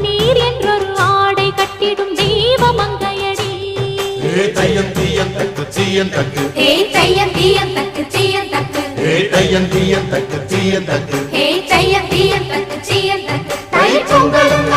நீர் என்றொரு ஆடை கட்டிடும் தெய்வ மங்கையடி. தையம் தீயம் தக்கு தீயம் தக்கு தையம் தீயம் தக்கு தீயம் தக்கு தையம் தீயம் தக்கு தீயம் தக்கு தையம் தீயம் தக்கு தீயம் தக்கு தை பொங்கலும்